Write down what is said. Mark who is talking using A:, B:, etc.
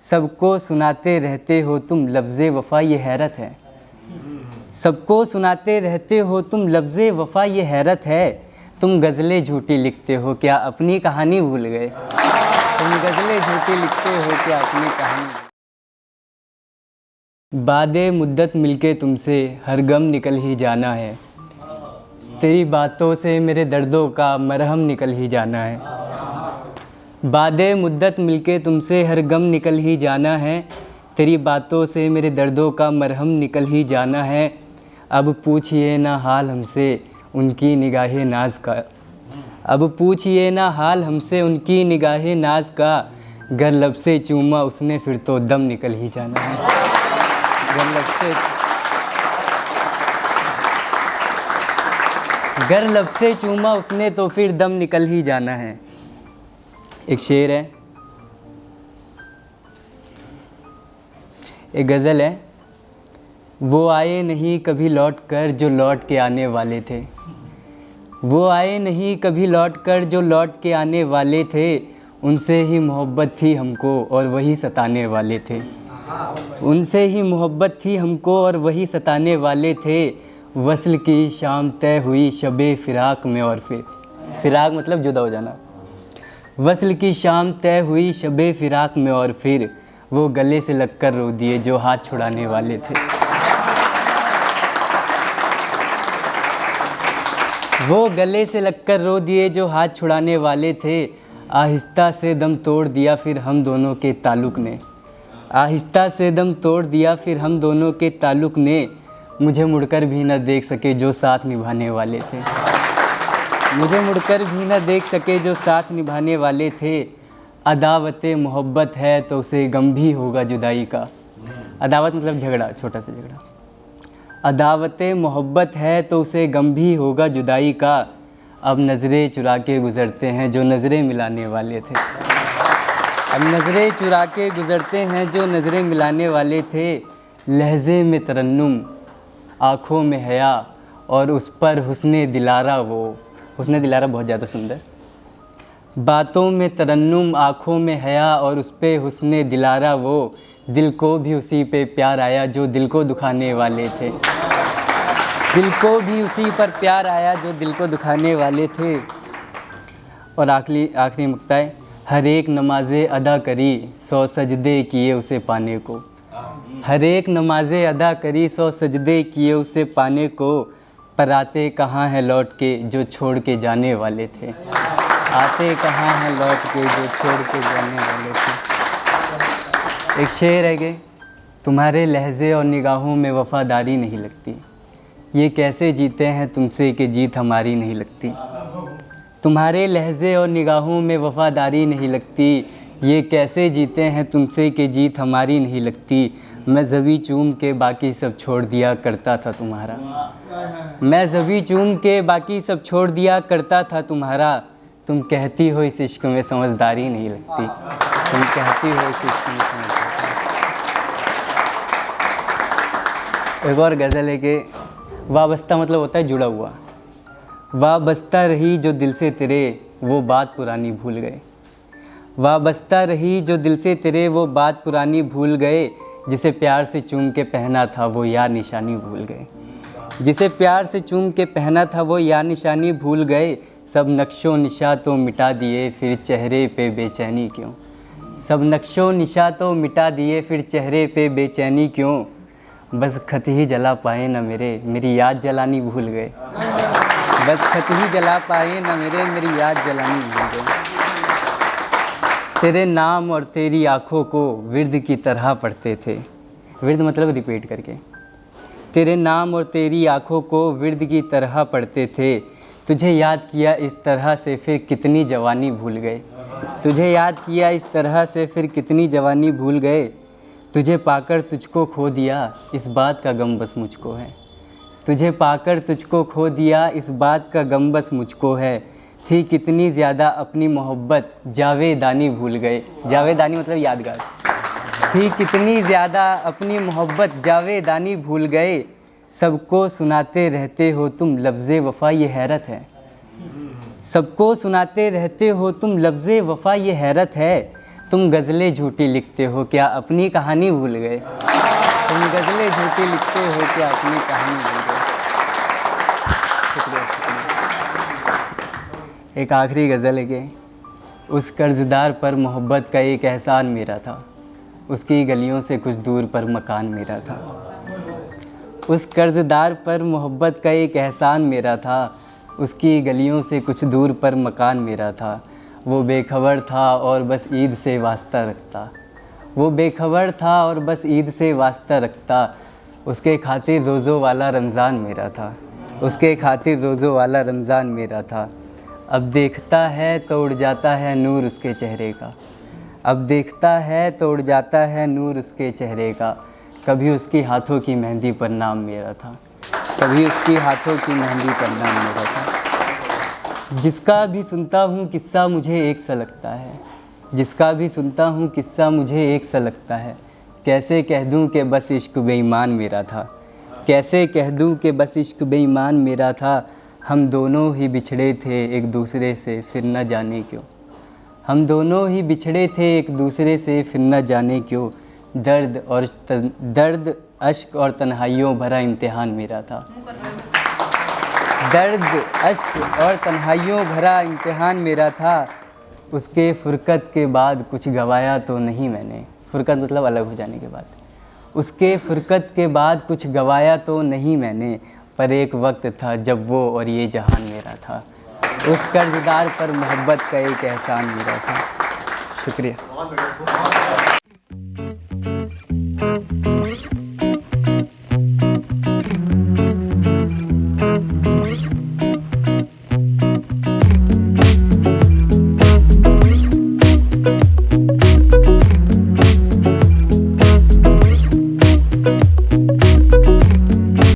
A: सबको सुनाते रहते हो तुम लफ्ज़े वफ़ा ये हैरत है। सबको सुनाते रहते हो तुम लफ्ज़े वफ़ा ये हैरत है। तुम गज़लें झूठी लिखते हो क्या अपनी कहानी भूल गए। तुम गज़लें झूठी लिखते हो क्या अपनी कहानी। बादे मुद्दत मिलके तुमसे हर गम निकल ही जाना है। तेरी बातों से मेरे दर्दों का मरहम निकल ही जाना है। बादे मुद्दत मिलके तुमसे हर गम निकल ही जाना है। तेरी बातों से मेरे दर्दों का मरहम निकल ही जाना है। अब पूछिए ना हाल हमसे उनकी निगाहे नाज का। अब पूछिए ना हाल हमसे उनकी निगाहे नाज का। गर लब से चूमा उसने फिर तो दम निकल ही जाना है। गर लब से चूमा उसने तो फिर दम निकल ही जाना है। एक शेर है, एक गज़ल है। वो आए नहीं कभी लौट कर जो लौट के आने वाले थे। वो आए नहीं कभी लौट कर जो लौट के आने वाले थे। उनसे ही मोहब्बत थी हमको और वही सताने वाले थे। उनसे ही मोहब्बत थी हमको और वही सताने वाले थे। वस्ल की शाम तय हुई शबे फ़िराक में और फिर फ़िराक मतलब जुदा हो जाना। वस्ल की शाम तय हुई शबे फ़िराक में और फिर वो गले से लगकर रो दिए जो हाथ छुड़ाने वाले थे। वो गले से लगकर रो दिए जो हाथ छुड़ाने वाले थे। आहिस्ता से दम तोड़ दिया फिर हम दोनों के ताल्लुक़ ने। आहिस्ता से दम तोड़ दिया फिर हम दोनों के ताल्लुक़ ने। मुझे मुड़कर भी न देख सके जो साथ निभाने वाले थे। मुझे मुड़कर भी न देख सके जो साथ निभाने वाले थे। अदावत मोहब्बत है तो उसे गम भी होगा जुदाई का। अदावत मतलब झगड़ा, छोटा सा झगड़ा। अदावत मोहब्बत है तो उसे गम भी होगा जुदाई का। अब नज़रें चुरा के गुज़रते हैं जो नज़रें मिलाने वाले थे। अब नज़रें चुरा के गुज़रते हैं जो नज़रें मिलाने वाले थे। लहज़े में तरन्नुम आँखों में हया और उस पर हुस्ने दिलारा। वो हुस्ने दिलारा बहुत ज़्यादा सुंदर। बातों में तरन्नुम आँखों में हया और उस पे हुस्ने दिलारा। वो दिल को भी उसी पे प्यार आया जो दिल को दुखाने वाले थे। दिल को भी उसी पर प्यार आया जो दिल को दुखाने वाले थे। और आखिरी मुक्ता है। हर एक नमाज़े अदा करी 100 सजदे किए उसे पाने को। हर एक नमाज़े अदा करी 100 सजदे किए उसे पाने को। पर आते कहाँ हैं लौट के जो छोड़ के जाने वाले थे। आते कहाँ हैं लौट के जो छोड़ के जाने वाले थे। एक शेर है कि तुम्हारे लहज़े और निगाहों में वफ़ादारी नहीं लगती। ये कैसे जीते हैं तुमसे कि जीत हमारी नहीं लगती। तुम्हारे लहज़े और निगाहों में वफ़ादारी नहीं लगती। ये कैसे जीते हैं तुमसे कि जीत हमारी नहीं लगती। मैं ज़बी चूम के बाकी सब छोड़ दिया करता था तुम्हारा। मैं ज़बी चूम के बाकी सब छोड़ दिया करता था तुम्हारा। तुम कहती हो इस इश्क में समझदारी नहीं लगती। तुम कहती हो इस इश्क में समझदारी। एक और गज़ल है कि वाबस्ता मतलब होता है जुड़ा हुआ। वाबस्ता रही जो दिल से तेरे वो बात पुरानी भूल गए। वाबस्ता रही जो दिल से तेरे वो बात पुरानी भूल गए। जिसे प्यार से चूम के पहना था वो यार निशानी भूल गए। जिसे प्यार से चूम के पहना था वो यार निशानी भूल गए। सब नक्शो निशा तो मिटा दिए फिर चेहरे पे बेचैनी क्यों। सब नक्शो निशा तो मिटा दिए फिर चेहरे पे बेचैनी क्यों। बस खत ही जला पाए ना मेरी याद जलानी भूल गए। बस खत ही जला पाए ना मेरी याद जलानी भूल गए। तेरे नाम और तेरी आँखों को विर्द की तरह पढ़ते थे। विर्द मतलब रिपीट करके। तेरे नाम और तेरी आँखों को विर्द की तरह पढ़ते थे। तुझे याद किया इस तरह से फिर कितनी जवानी भूल गए। तुझे याद किया इस तरह से फिर कितनी जवानी भूल गए। तुझे पाकर तुझको खो दिया इस बात का गम बस मुझको है। तुझे पाकर तुझको खो दिया इस बात का गम बस मुझको है। थी कितनी ज़्यादा अपनी मोहब्बत जावेदानी भूल गए। जावेदानी मतलब यादगार। थी कितनी ज़्यादा अपनी मोहब्बत जावेदानी भूल गए। सबको सुनाते रहते हो तुम लफ्ज़े वफ़ा ये हैरत है। सबको सुनाते रहते हो तुम लफ्ज़े वफ़ा ये हैरत है। तुम गज़लें झूठी लिखते हो क्या अपनी कहानी भूल गए? तुम गज़लें झूठी लिखते हो क्या अपनी कहानी भूल गए? शुक्रिया, शुक्रिया। एक आखिरी गज़ल है कि उस कर्ज़दार पर मोहब्बत का एक एहसान मेरा था, उसकी गलियों से कुछ दूर पर मकान मेरा था। उस कर्ज़दार पर मोहब्बत का एक एहसान मेरा था, उसकी गलियों से कुछ दूर पर मकान मेरा था। वो बेखबर था और बस ईद से वास्ता रखता, वो बेखबर था और बस ईद से वास्ता रखता। उसके खातिर रोज़ों वाला रमज़ान मेरा था, उसके खातिर रोज़ों वाला रमज़ान मेरा था। अब देखता है तो उड़ जाता है नूर उसके चेहरे का, अब देखता है तो उड़ जाता है नूर उसके चेहरे का। कभी उसकी हाथों की मेहंदी पर नाम मेरा था, कभी उसकी हाथों की मेहंदी पर नाम मेरा था। जिसका भी सुनता हूँ किस्सा मुझे एक सा लगता है, जिसका भी सुनता हूँ किस्सा मुझे एक सा लगता है। कैसे कह दूँ कि बस इश्क बेईमान मेरा था, कैसे कह दूँ कि बस इश्क बेईमान मेरा था। हम दोनों ही बिछड़े थे एक दूसरे से फिर न जाने क्यों, हम दोनों ही बिछड़े थे एक दूसरे से फिर न जाने क्यों। दर्द अश्क और तन्हाइयों भरा इम्तिहान मेरा था, दर्द अश्क और तन्हाइयों भरा इम्तिहान मेरा था। उसके फ़ुरक़त के बाद कुछ गवाया तो नहीं मैंने, फ़ुरक़त मतलब अलग हो जाने के बाद। उसके फ़ुरक़त के बाद कुछ गवाया तो नहीं मैंने, पर एक वक्त था जब वो और ये जहान मेरा था। उस कर्ज़दार पर मोहब्बत का एक एहसान मेरा था। शुक्रिया।